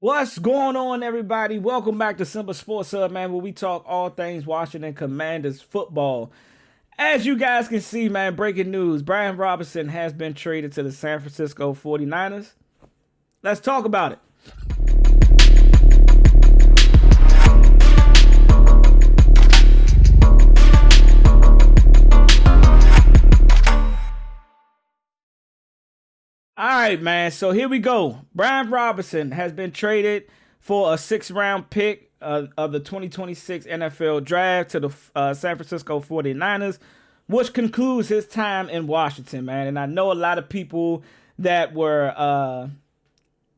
What's going on, everybody? Welcome back to Simple Sports Hub, man, where we talk all things Washington Commanders football. As you guys can see, man, breaking news. Brian Robinson has been traded to the San Francisco 49ers. Let's talk about it. All right, man. So here we go. Brian Robinson has been traded for a sixth-round pick of the 2026 NFL Draft to the San Francisco 49ers, which concludes his time in Washington, man. And I know a lot of people that were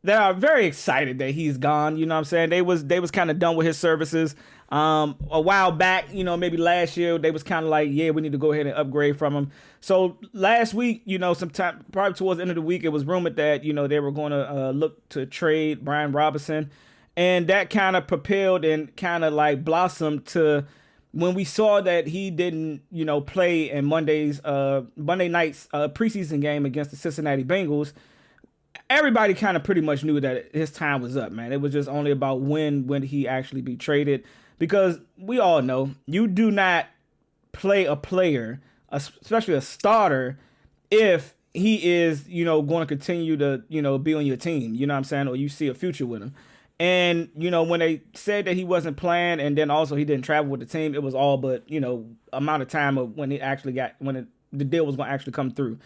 they are very excited that he's gone. You know what I'm saying? They was kind of done with his services. A while back, maybe last year, they was kind of like, yeah, we need to go ahead and upgrade from him. So last week, sometime probably towards the end of the week, it was rumored that they were going to look to trade Brian Robinson, and that kind of propelled and kind of like blossomed to when we saw that he didn't, play in Monday night's preseason game against the Cincinnati Bengals. Everybody kind of pretty much knew that his time was up, man. It was just only about when he actually be traded, because we all know you do not play a player, especially a starter, if he is, going to continue to, be on your team, you know what I'm saying, or you see a future with him. And, when they said that he wasn't playing, and then also he didn't travel with the team, it was all but, amount of time of when the deal was going to actually come through.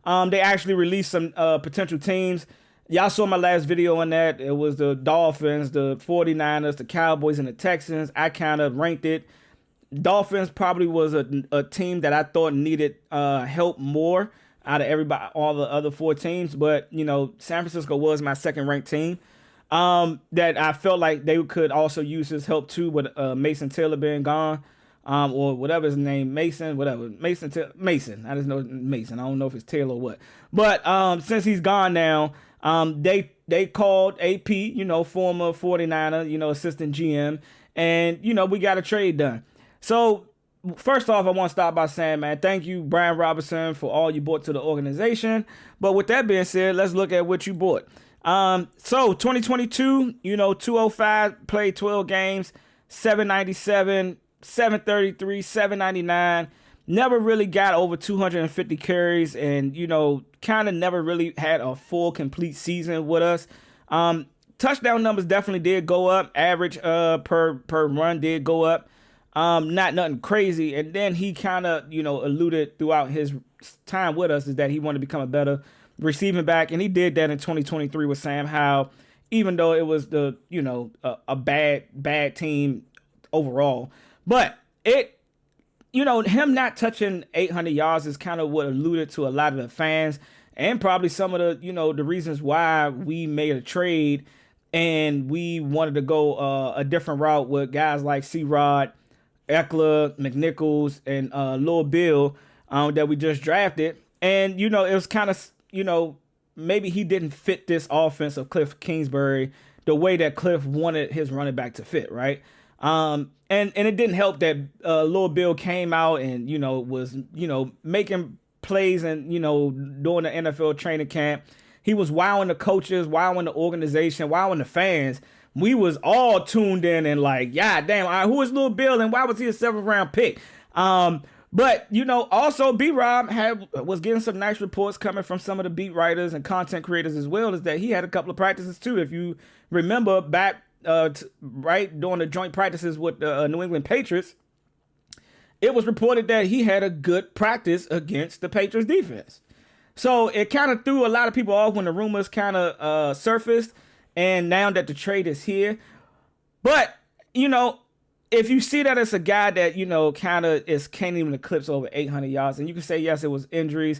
They actually released some potential teams. Y'all saw my last video on that. It was the Dolphins, the 49ers, the Cowboys, and the Texans. I kind of ranked it. Dolphins probably was a team that I thought needed help more out of everybody, all the other four teams. But, San Francisco was my second ranked team. That I felt like they could also use his help too, with Mason Taylor being gone. Or whatever his name, Mason, whatever, Mason. I just know Mason. I don't know if it's Taylor or what. But since he's gone now, they called AP, former 49er, assistant GM, and we got a trade done. So first off, I want to start by saying, man, thank you, Brian Robinson, for all you brought to the organization. But with that being said, let's look at what you bought. So 2022, 205, played 12 games, 797. 733, 799, never really got over 250 carries, and kind of never really had a full complete season with us. Touchdown numbers definitely did go up. Average per run did go up. Not nothing crazy. And then he kind of alluded throughout his time with us is that he wanted to become a better receiving back, and he did that in 2023 with Sam Howell, even though it was the a bad team overall. But him not touching 800 yards is kind of what alluded to a lot of the fans, and probably some of the reasons why we made a trade and we wanted to go a different route with guys like C-Rod, Ekeler, McNichols, and Lil Bill that we just drafted. And, it was kind of, maybe he didn't fit this offense of Cliff Kingsbury the way that Cliff wanted his running back to fit, right? And it didn't help that Lil Bill came out and was making plays and during the NFL training camp. He was wowing the coaches, wowing the organization, wowing the fans. We was all tuned in and like, yeah, damn, all right, who is Lil Bill and why was he a 7th-round pick? But also B-Rob was getting some nice reports coming from some of the beat writers and content creators as well, is that he had a couple of practices too. If you remember back right during the joint practices with the New England Patriots, it was reported that he had a good practice against the Patriots defense. So it kind of threw a lot of people off when the rumors kind of surfaced, and now that the trade is here. But if you see that it's a guy that kind of can't even eclipse over 800 yards, and you can say yes, it was injury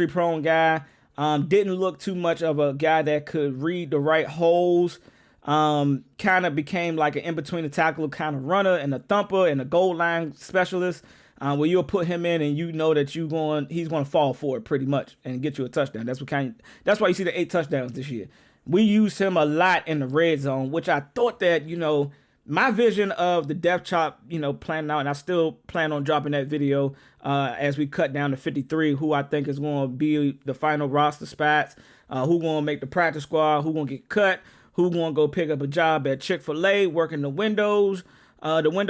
prone guy, didn't look too much of a guy that could read the right holes. Kind of became like an in-between the tackle kind of runner and a thumper and a goal line specialist, where you'll put him in and that he's going to fall for it pretty much and get you a touchdown. That's why you see the 8 touchdowns this year. We used him a lot in the red zone, which I thought that, my vision of the depth chart, planning out, and I still plan on dropping that video as we cut down to 53, who I think is going to be the final roster spots, who going to make the practice squad, who going to get cut, who going to go pick up a job at Chick-fil-A, working the window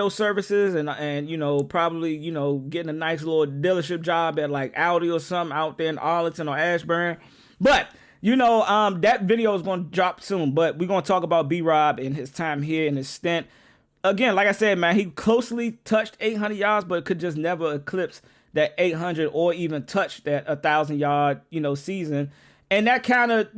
services, and probably getting a nice little dealership job at like Audi or something out there in Arlington or Ashburn. But that video is going to drop soon. But we're going to talk about B-Rob and his time here and his stint. Again, like I said, man, he closely touched 800 yards, but could just never eclipse that 800 or even touch that 1,000-yard season. And that kind of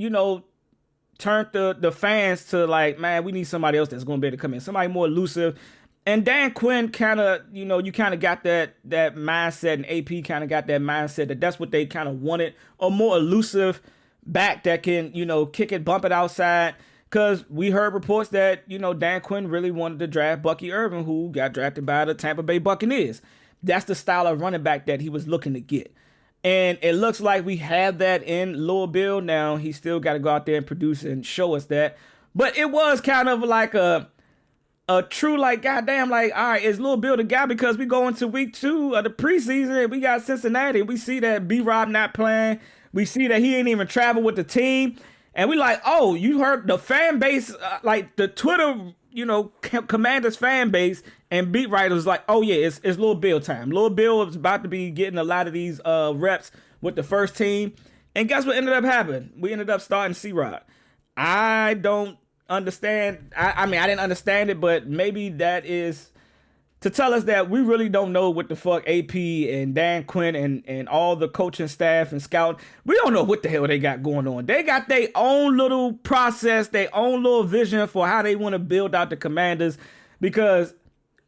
turned the fans to like, man, we need somebody else that's going to be able to come in, somebody more elusive. And Dan Quinn kind of, you kind of got that mindset, and AP kind of got that mindset that's what they kind of wanted, a more elusive back that can, kick it, bump it outside. Because we heard reports that, Dan Quinn really wanted to draft Bucky Irvin, who got drafted by the Tampa Bay Buccaneers. That's the style of running back that he was looking to get. And it looks like we have that in Lil Bill now. He still got to go out there and produce and show us that. But it was kind of like a true, like, goddamn, like, all right, is Lil Bill the guy? Because we go into week 2 of the preseason and we got Cincinnati. We see that B-Rob not playing. We see that he ain't even travel with the team. And we like, oh, you heard the fan base, like the Twitter, Commanders fan base and beat writers like, oh, yeah, it's Lil Bill time. Lil Bill was about to be getting a lot of these reps with the first team. And guess what ended up happening? We ended up starting C-Rod. I don't understand. I mean, I didn't understand it, but maybe that is to tell us that we really don't know what the fuck AP and Dan Quinn and all the coaching staff and scout, we don't know what the hell they got going on. They got their own little process, their own little vision for how they want to build out the Commanders, because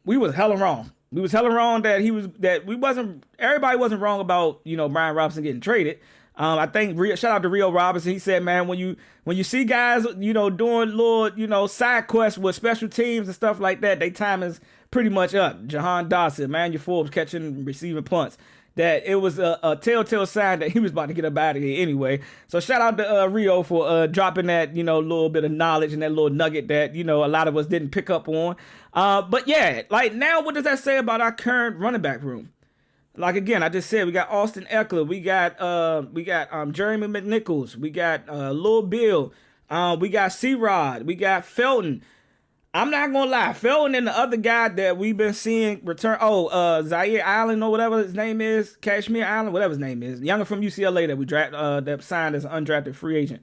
we was hella wrong. We was hella wrong everybody wasn't wrong about, Brian Robinson getting traded. I think shout out to Rio Robinson. He said, man, when you see guys, doing little, side quests with special teams and stuff like that, they time is pretty much up. Jahan Dawson, Manuel Forbes catching and receiving punts. That it was a telltale sign that he was about to get up out of here anyway. So shout out to Rio for dropping that, little bit of knowledge and that little nugget that, a lot of us didn't pick up on. But yeah, like now, what does that say about our current running back room? Like, again, I just said, we got Austin Ekeler, we got Jeremy McNichols, we got Lil Bill, we got C-Rod, we got Felton. I'm not gonna lie, Felton and the other guy that we've been seeing return, Zaire Allen or whatever his name is, Kashmir Allen, whatever his name is, younger from UCLA that we that signed as an undrafted free agent.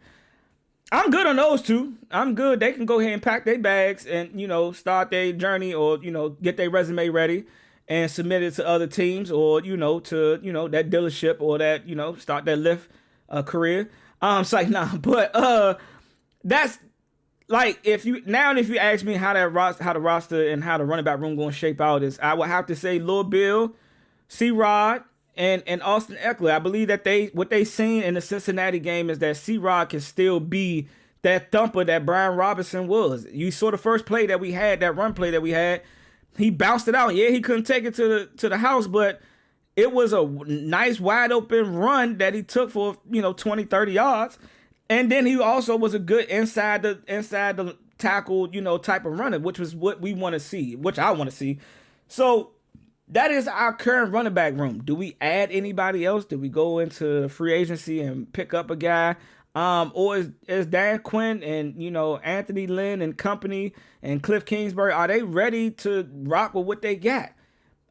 I'm good on those two. I'm good. They can go ahead and pack their bags and, start their journey or, get their resume ready and submit it to other teams or, to, that dealership or that, start that Lyft career. It's like, nah, but that's like, if you ask me how the roster and how the running back room going to shape out is, I would have to say Lil Bill, C-Rod, and Austin Ekeler. I believe that what they seen in the Cincinnati game is that C-Rod can still be that thumper that Brian Robinson was. You saw the first play that we had, that run play that we had. He bounced it out. Yeah, he couldn't take it to the house, but it was a nice wide open run that he took for 20, 30 yards. And then he also was a good inside the tackle, type of runner, which was what we want to see, which I want to see. So that is our current running back room. Do we add anybody else? Do we go into free agency and pick up a guy? Or is Dan Quinn and, Anthony Lynn and company and Cliff Kingsbury, are they ready to rock with what they got?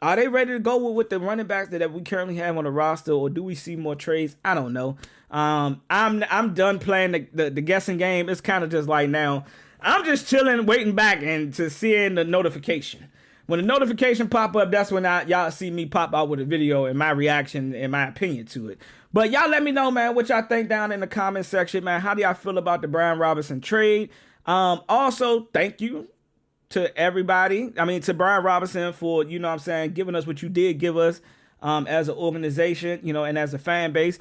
Are they ready to go with the running backs that we currently have on the roster, or do we see more trades? I don't know. I'm done playing the guessing game. It's kind of just like now, I'm just chilling, waiting back and to seeing the notification. When the notification pop up, that's when y'all see me pop out with a video and my reaction and my opinion to it. But y'all let me know, man, what y'all think down in the comment section, man. How do y'all feel about the Brian Robinson trade? Also, thank you to everybody. I mean, to Brian Robinson for, giving us what you did give us as an organization, and as a fan base.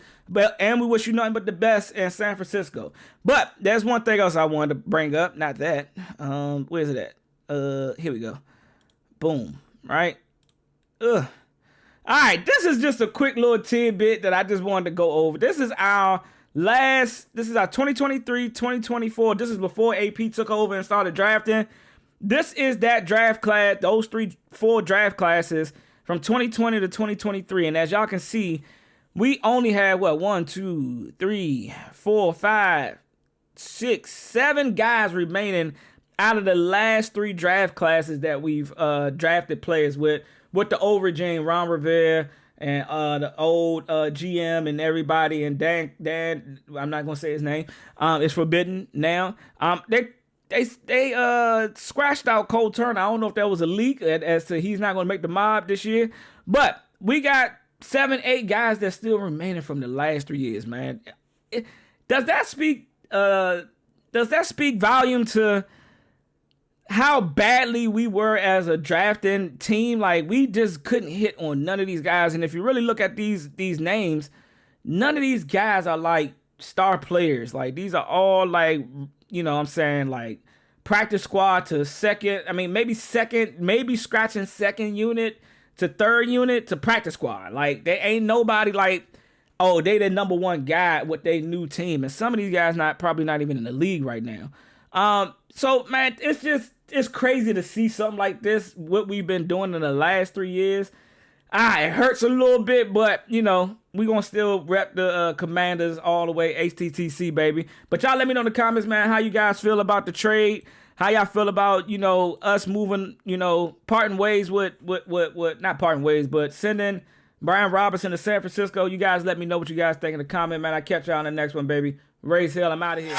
And we wish you nothing but the best in San Francisco. But there's one thing else I wanted to bring up. Not that. Where's it at? Here we go. Boom. Right? All right. This is just a quick little tidbit that I just wanted to go over. This is our 2023, 2024. This is before AP took over and started drafting. This is that draft class, those 4 draft classes from 2020 to 2023. And as y'all can see, we only had 1, 2, 3, 4, 5, 7 guys remaining out of the last 3 draft classes that we've drafted players with the old regime, Ron Rivera and the old GM and everybody, and Dan, I'm not gonna say his name. It's forbidden now. They scratched out Cole Turner. I don't know if that was a leak as to he's not gonna make the mob this year, but we got 7, 8 guys that's still remaining from the last 3 years, man. Does that speak volume to how badly we were as a drafting team? Like, we just couldn't hit on none of these guys. And if you really look at these names, none of these guys are like star players. Like, these are all like, you know what I'm saying, like practice squad to second. I mean, maybe scratching second unit to third unit to practice squad. Like, there ain't nobody like, oh, they the number 1 guy with their new team. And some of these guys probably not even in the league right now. So, man, it's crazy to see something like this, what we've been doing in the last 3 years. It hurts a little bit, but, you know, we're going to still rep the Commanders all the way, HTTC, baby. But y'all let me know in the comments, man, how you guys feel about the trade, how y'all feel about, you know, us moving, you know, parting ways with not parting ways, but sending Brian Robinson to San Francisco. You guys let me know what you guys think in the comment, man. I'll catch y'all on the next one, baby. Raise hell, I'm out of here.